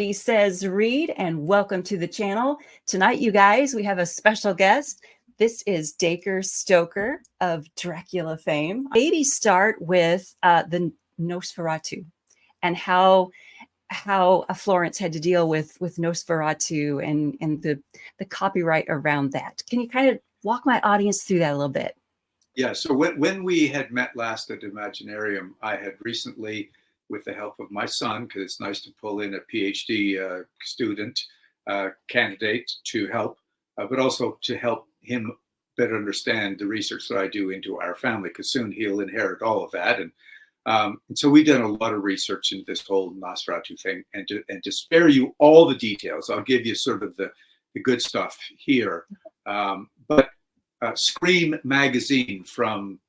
Sandy Says Read, and welcome to the channel. Tonight, you guys, we have a special guest. This is Dacre Stoker of Dracula fame. Maybe start with the Nosferatu and how Florence had to deal with Nosferatu and the copyright around that. Can you kind of walk my audience through that a little bit? Yeah, so when we had met last at Imaginarium, I had recently, with the help of my son, because it's nice to pull in a PhD student candidate to help, but also to help him better understand the research that I do into our family, because soon he'll inherit all of that. And so we've done a lot of research into this whole Nosferatu thing, and to spare you all the details, I'll give you sort of the good stuff here. But Scream magazine from,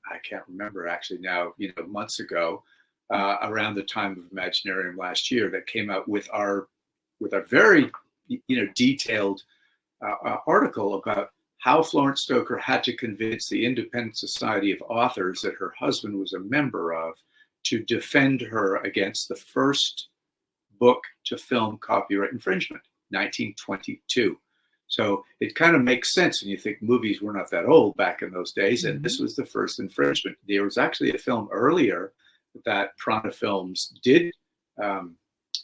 I can't remember actually now, months ago, around the time of Imaginarium last year, that came out with our very detailed article about how Florence Stoker had to convince the Independent Society of Authors that her husband was a member of to defend her against the first book to film copyright infringement, 1922. So it kind of makes sense when you think movies were not that old back in those days, and this was the first infringement. There was actually a film earlier that Prana Films did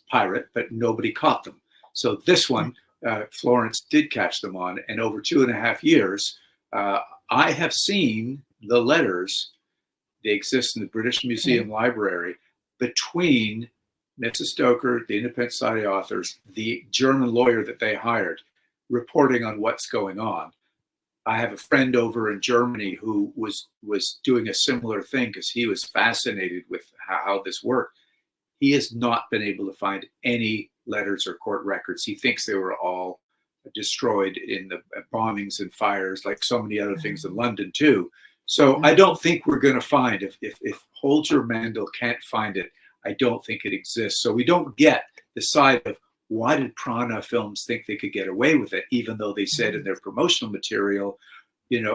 pirate, but nobody caught them. So this one, Florence did catch them on, and over 2.5 years, I have seen the letters. They exist in the British Museum Library between Mrs. Stoker, the Independent Society of Authors, the German lawyer that they hired, reporting on what's going on. I have a friend over in Germany who was doing a similar thing because he was fascinated with how this worked. He has not been able to find any letters or court records. He thinks they were all destroyed in the bombings and fires, like so many other things in London too. So I don't think we're going to find, if Holger Mandel can't find it, I don't think it exists. So we don't get the side of, why did Prana Films think they could get away with it, even though they said in their promotional material,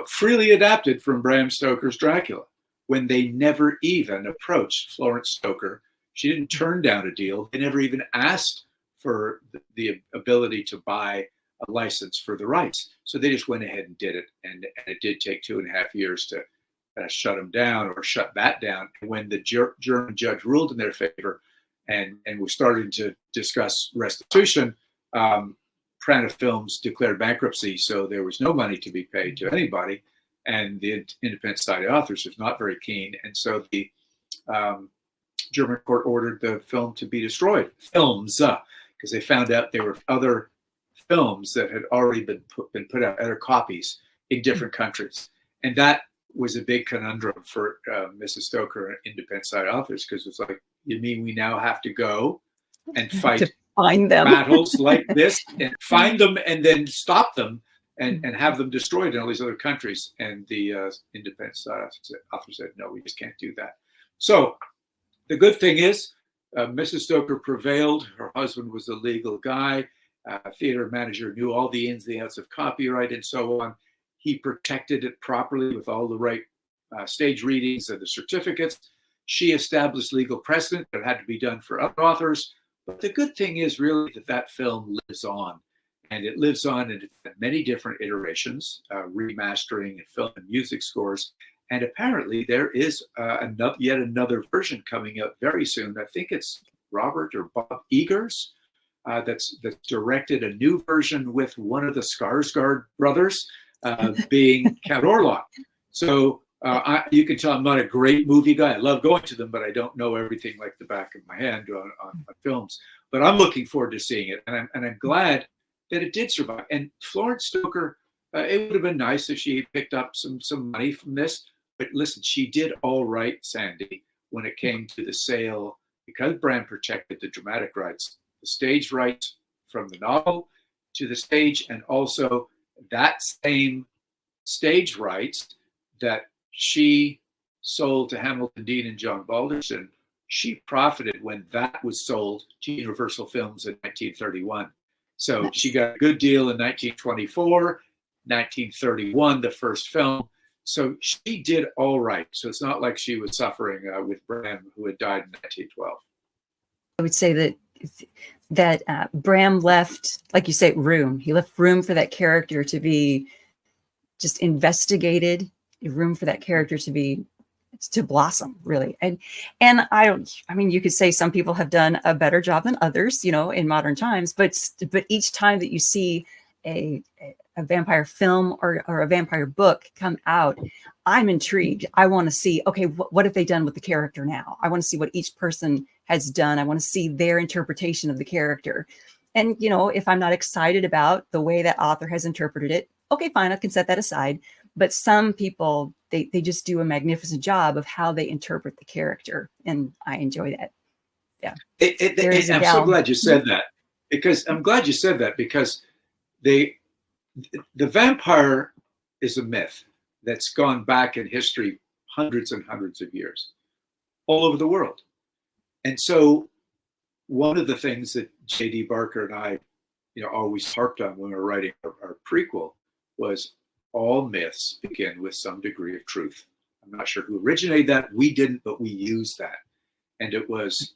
freely adapted from Bram Stoker's Dracula, when they never even approached Florence Stoker. She didn't turn down a deal. They never even asked for the ability to buy a license for the rights. So they just went ahead and did it. And it did take 2.5 years to shut them down, or shut that down. And when the German judge ruled in their favor, and we're starting to discuss restitution, Prana Films declared bankruptcy, so there was no money to be paid to anybody, and the Independent Society of Authors was not very keen, and so the German court ordered the film to be destroyed. Because they found out there were other films that had already been put out, other copies in different countries, and that was a big conundrum for Mrs. Stoker and Independent Society of Authors, because it's like, you mean we now have to go and fight battles like this and find them and then stop them and have them destroyed in all these other countries? And the Independent Society of Authors said, no, we just can't do that. So the good thing is, Mrs. Stoker prevailed. Her husband was a legal guy, theater manager, knew all the ins and outs of copyright and so on. He protected it properly with all the right stage readings and the certificates. She established legal precedent that had to be done for other authors. But the good thing is really that film lives on. And it lives on in many different iterations, remastering and film and music scores. And apparently there is yet another version coming out very soon. I think it's Robert or Bob Eggers that's directed a new version with one of the Skarsgård brothers, being Count Orlok. So you can tell I'm not a great movie guy. I love going to them, but I don't know everything like the back of my hand on films. But I'm looking forward to seeing it, and I'm glad that it did survive. And Florence Stoker, it would have been nice if she picked up some money from this. But listen, she did all right, Sandy, when it came to the sale, because Bram protected the dramatic rights, the stage rights from the novel to the stage, and also that same stage rights that she sold to Hamilton Dean and John Balderston. She profited when that was sold to Universal Films in 1931. So she got a good deal in 1924, 1931, the first film. So she did all right. So it's not like she was suffering with Bram, who had died in 1912. I would say that that Bram left, like you say, room. He left room for that character to be just investigated, room for that character to blossom, really. And I mean, you could say some people have done a better job than others, you know, in modern times, but each time that you see a vampire film or a vampire book come out, I'm intrigued. I want to see, okay, what have they done with the character now? I want to see what each person has done. I want to see their interpretation of the character. And, you know, if I'm not excited about the way that author has interpreted it, okay, fine, I can set that aside. But some people, they just do a magnificent job of how they interpret the character. And I enjoy that. Yeah. I'm so glad you said that, because I'm glad you said that, because the vampire is a myth that's gone back in history hundreds and hundreds of years all over the world. And so one of the things that J.D. Barker and I, you know, always harped on when we were writing our prequel was all myths begin with some degree of truth. I'm not sure who originated that. We didn't, but we used that. And it was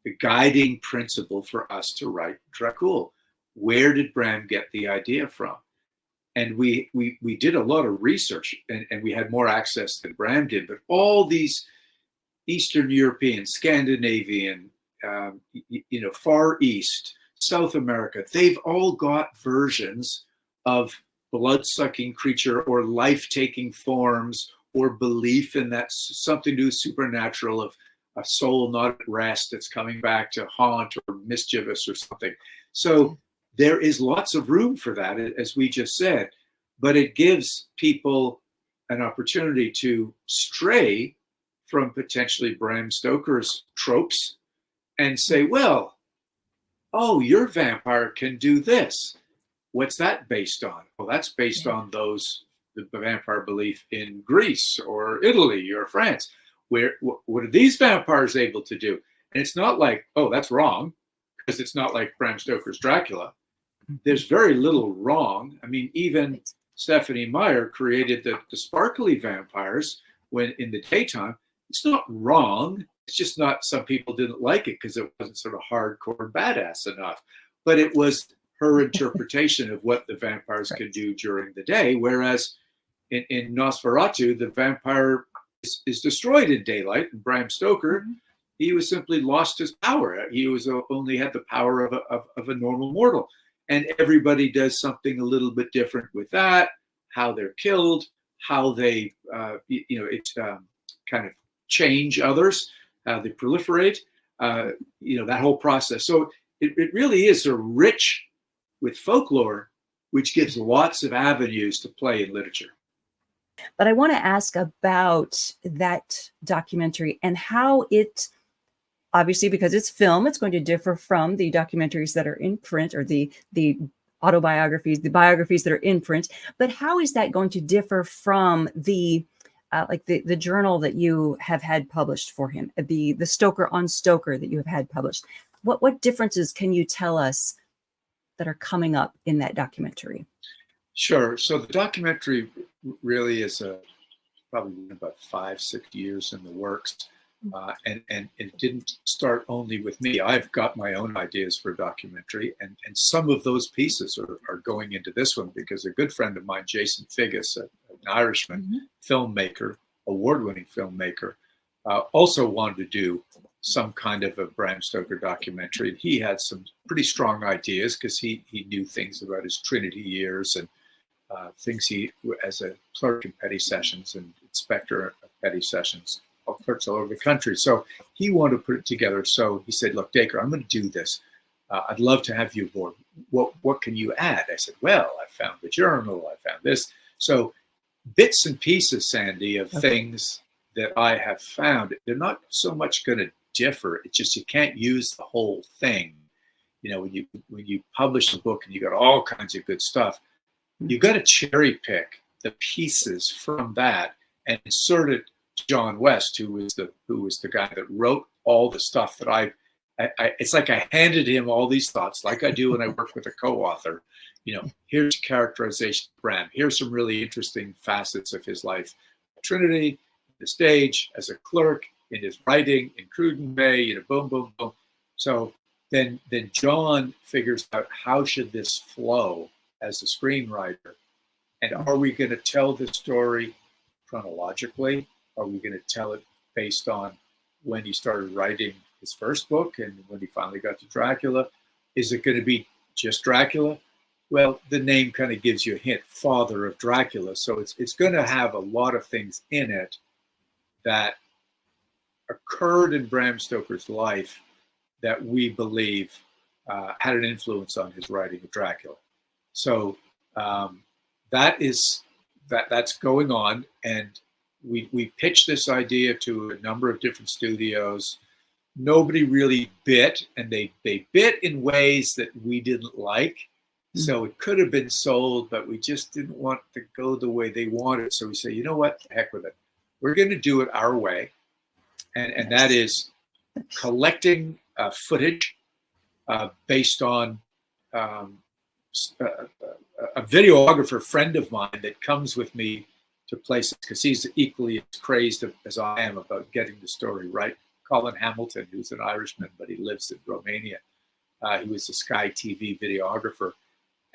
the guiding principle for us to write Dracul. Where did Bram get the idea from? And we did a lot of research, and we had more access than Bram did, but all these Eastern European, Scandinavian, you know, Far East, South America, they've all got versions of blood-sucking creature or life-taking forms or belief in that something to do with supernatural, of a soul not at rest that's coming back to haunt or mischievous or something. So there is lots of room for that, as we just said, but it gives people an opportunity to stray from potentially Bram Stoker's tropes and say, well, oh, your vampire can do this. What's that based on? Well, that's based on the vampire belief in Greece or Italy or France. What are these vampires able to do? And it's not like, oh, that's wrong, because it's not like Bram Stoker's Dracula. There's very little wrong. I mean, even Stephanie Meyer created the sparkly vampires when in the daytime. It's not wrong. It's just not, some people didn't like it because it wasn't sort of hardcore badass enough. But it was her interpretation of what the vampires could do during the day. Whereas in Nosferatu, the vampire is destroyed in daylight. And Bram Stoker, he was simply lost his power. He was only had the power of a normal mortal. And everybody does something a little bit different with that, how they're killed, how they, kind of change others, how they proliferate, that whole process. So it really is a rich with folklore, which gives lots of avenues to play in literature. But I want to ask about that documentary and how it, obviously, because it's film, it's going to differ from the documentaries that are in print, or the autobiographies, the biographies that are in print. But how is that going to differ from the the journal that you have had published for him, the Stoker on Stoker that you have had published? What differences can you tell us that are coming up in that documentary? Sure. So the documentary really is probably about 5-6 years in the works. And it didn't start only with me. I've got my own ideas for a documentary, and some of those pieces are going into this one, because a good friend of mine, Jason Figgis, an Irishman, filmmaker, award-winning filmmaker, also wanted to do some kind of a Bram Stoker documentary. And he had some pretty strong ideas, because he knew things about his Trinity years and things he, as a clerk in petty sessions and inspector of petty sessions, clerks all over the country. So he wanted to put it together. So he said, look, Dacre, I'm going to do this. I'd love to have you aboard. What can you add? I said, well, I found the journal. I found this. So bits and pieces, Sandy, of things that I have found. They're not so much going to differ. It's just you can't use the whole thing. You know, when you publish a book and you got all kinds of good stuff, you got to cherry pick the pieces from that and insert it. John West, who was the guy that wrote all the stuff that I it's like I handed him all these thoughts, like I do when I work with a co-author. You know, here's characterization of Bram. Here's some really interesting facets of his life. Trinity, the stage, as a clerk, in his writing, in Cruden Bay, boom, boom, boom. So then John figures out how should this flow as a screenwriter, and are we going to tell the story chronologically? Are we going to tell it based on when he started writing his first book and when he finally got to Dracula? Is it going to be just Dracula? Well, the name kind of gives you a hint, father of Dracula. So it's going to have a lot of things in it that occurred in Bram Stoker's life that we believe had an influence on his writing of Dracula. So that's going on, and we pitched this idea to a number of different studios. Nobody really bit, and they bit in ways that we didn't like. So it could have been sold, but we just didn't want to go the way they wanted. So we say, you know what, heck with it. We're going to do it our way, and that is collecting footage based on a videographer friend of mine that comes with me to places because he's equally as crazed as I am about getting the story right. Colin Hamilton, who's an Irishman, but he lives in Romania. He was a Sky TV videographer.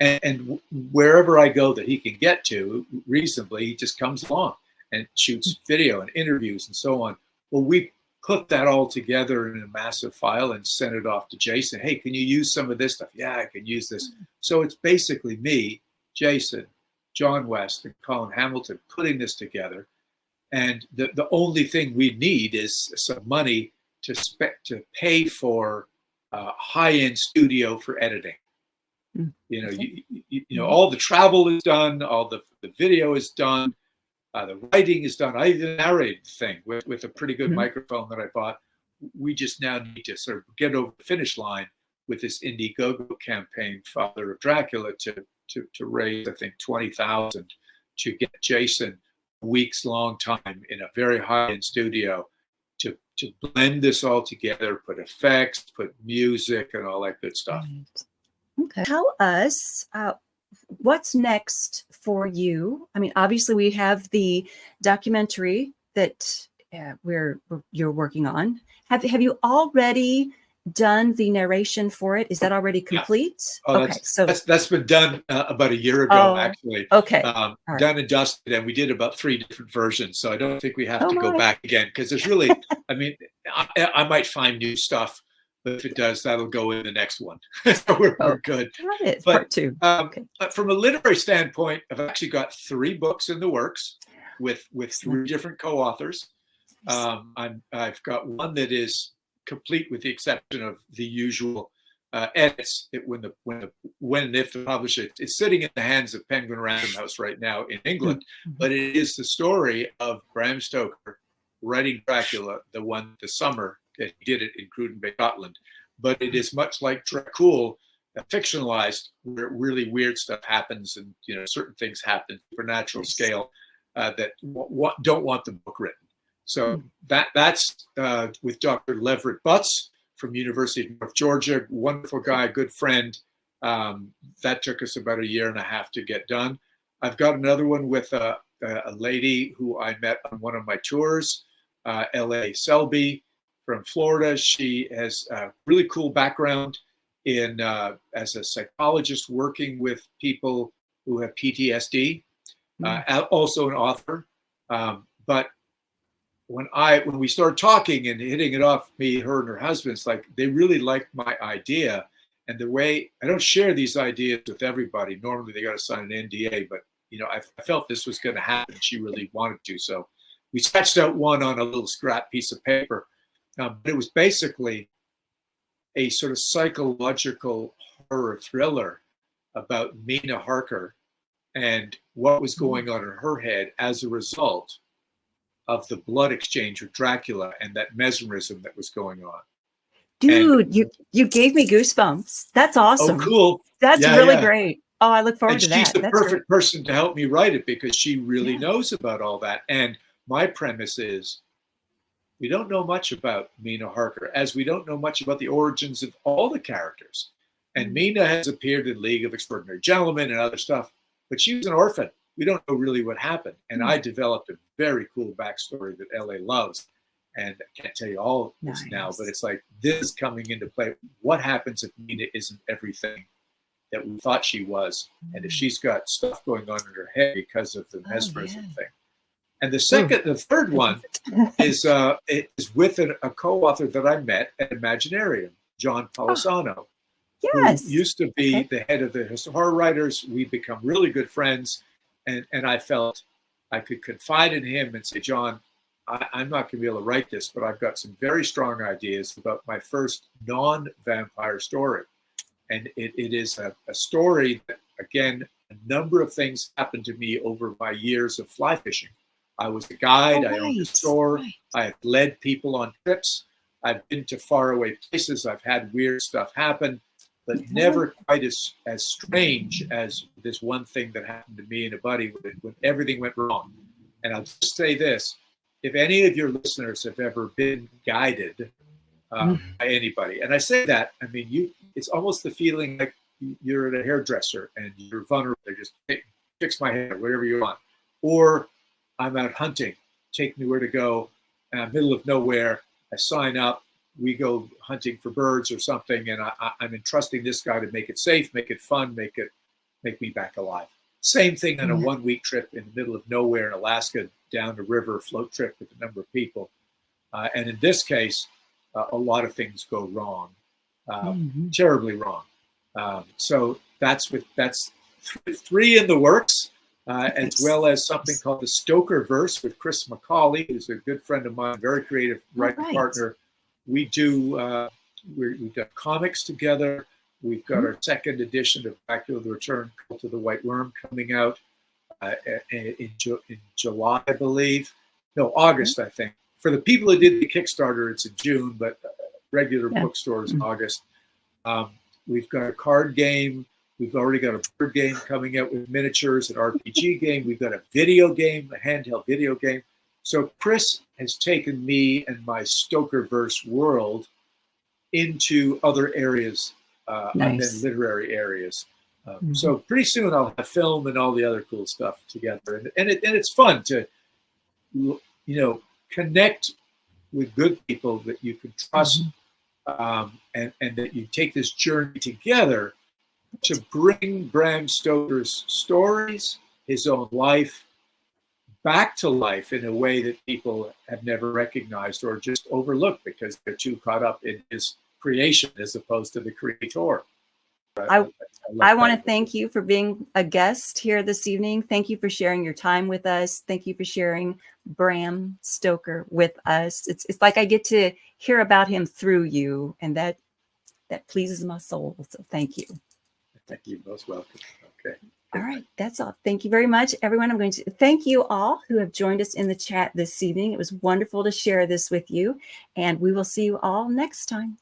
And wherever I go that he can get to reasonably, he just comes along and shoots video and interviews and so on. Well, we put that all together in a massive file and sent it off to Jason. Hey, can you use some of this stuff? Yeah, I can use this. So it's basically me, Jason, John West, and Colin Hamilton putting this together. And the only thing we need is some money to pay for a high-end studio for editing. You know, you know, all the travel is done, all the video is done, the writing is done. I even narrated the thing with a pretty good microphone that I bought. We just now need to sort of get over the finish line with this Indiegogo campaign, Father of Dracula, to raise, I think, $20,000 to get Jason a week's long time in a very high-end studio to blend this all together, put effects, put music, and all that good stuff. Okay. Tell us what's next for you. I mean, obviously we have the documentary that you're working on. Have you already done the narration for it? Is that already complete? Yeah. Oh, okay, that's been done about a year ago, actually. Okay. Done and dusted, and we did about 3 different versions. So I don't think we have to go back again because there's really, I mean, I might find new stuff. But if it does, that'll go in the next one. So we're good. Got it. But, Part 2. Okay. From a literary standpoint, I've actually got 3 books in the works with 3 different co-authors. I've got one that is complete with the exception of the usual edits. When and if the publisher, it's sitting in the hands of Penguin Random House right now in England, but it is the story of Bram Stoker writing Dracula, the summer that he did it in Cruden Bay, Scotland. But it is much like Dracula, fictionalized, where really weird stuff happens and certain things happen, supernatural scale that don't want the book written. So that's with Dr. Leverett Butts from University of North Georgia, wonderful guy, good friend. That took us about 1.5 years to get done. I've got another one with a lady who I met on one of my tours, L.A. Selby from Florida. She has a really cool background in as a psychologist working with people who have PTSD, also an author. But when we started talking and hitting it off, me, her, and her husband, it's like they really liked my idea. And the way I don't share these ideas with everybody. Normally they got to sign an NDA, but I felt this was going to happen. She really wanted to. So we sketched out one on a little scrap piece of paper. But it was basically a sort of psychological horror thriller about Mina Harker and what was going on in her head as a result of the blood exchange with Dracula and that mesmerism that was going on. Dude, you gave me goosebumps. That's awesome. Oh, cool. That's really great. Oh, I look forward to that. She's the perfect person to help me write it because she really knows about all that. And my premise is, we don't know much about Mina Harker, as we don't know much about the origins of all the characters. And Mina has appeared in League of Extraordinary Gentlemen and other stuff, but she was an orphan. We don't know really what happened. And I developed a very cool backstory that LA loves. And I can't tell you all this now, Nice. but it's like this is coming into play. What happens if Nina isn't everything that we thought she was? And if she's got stuff going on in her head because of the mesmerism thing. And the third one is with a co-author that I met at Imaginarium, John Polisano, who used to be the head of the horror writers. We become really good friends, and I felt I could confide in him and say, John, I'm not going to be able to write this, but I've got some very strong ideas about my first non-vampire story. And it is a story that, again, a number of things happened to me over my years of fly fishing. I was a guide. I owned a store. I have led people on trips. I've been to faraway places. I've had weird stuff happen, but never quite as strange as this one thing that happened to me and a buddy when everything went wrong. And I'll just say this. If any of your listeners have ever been guided by anybody, and I say that, I mean, it's almost the feeling like you're at a hairdresser and you're vulnerable. They just fix my hair, whatever you want. Or I'm out hunting, take me where to go, middle of nowhere. I sign up, we go hunting for birds or something, and I'm entrusting this guy to make it safe, make it fun, make me back alive. Same thing on a 1 week trip in the middle of nowhere in Alaska, down the river, float trip with a number of people. And in this case, a lot of things go wrong, terribly wrong. So that's three in the works, as well as something called the Stoker verse with Chris McCauley, who's a good friend of mine, very creative writing partner. We do, we've got comics together. We've got our second edition of Dracula the Return, Cult of the White Worm coming out in July, I believe. No, August, I think. For the people who did the Kickstarter, it's in June, but regular bookstores in August. We've got a card game. We've already got a board game coming out with miniatures, an RPG game. We've got a video game, a handheld video game. So Chris has taken me and my Stokerverse world into other areas, and then literary areas. So pretty soon I'll have film and all the other cool stuff together, and it's fun to, connect with good people that you can trust, and that you take this journey together to bring Bram Stoker's stories, his own life, back to life in a way that people have never recognized or just overlooked because they're too caught up in his creation as opposed to the creator. I want to thank you for being a guest here this evening. Thank you for sharing your time with us. Thank you for sharing Bram Stoker with us. It's like I get to hear about him through you, and that pleases my soul. So thank you. Thank you. Most welcome. Okay. All right. That's all. Thank you very much, everyone. I'm going to thank you all who have joined us in the chat this evening. It was wonderful to share this with you, and we will see you all next time.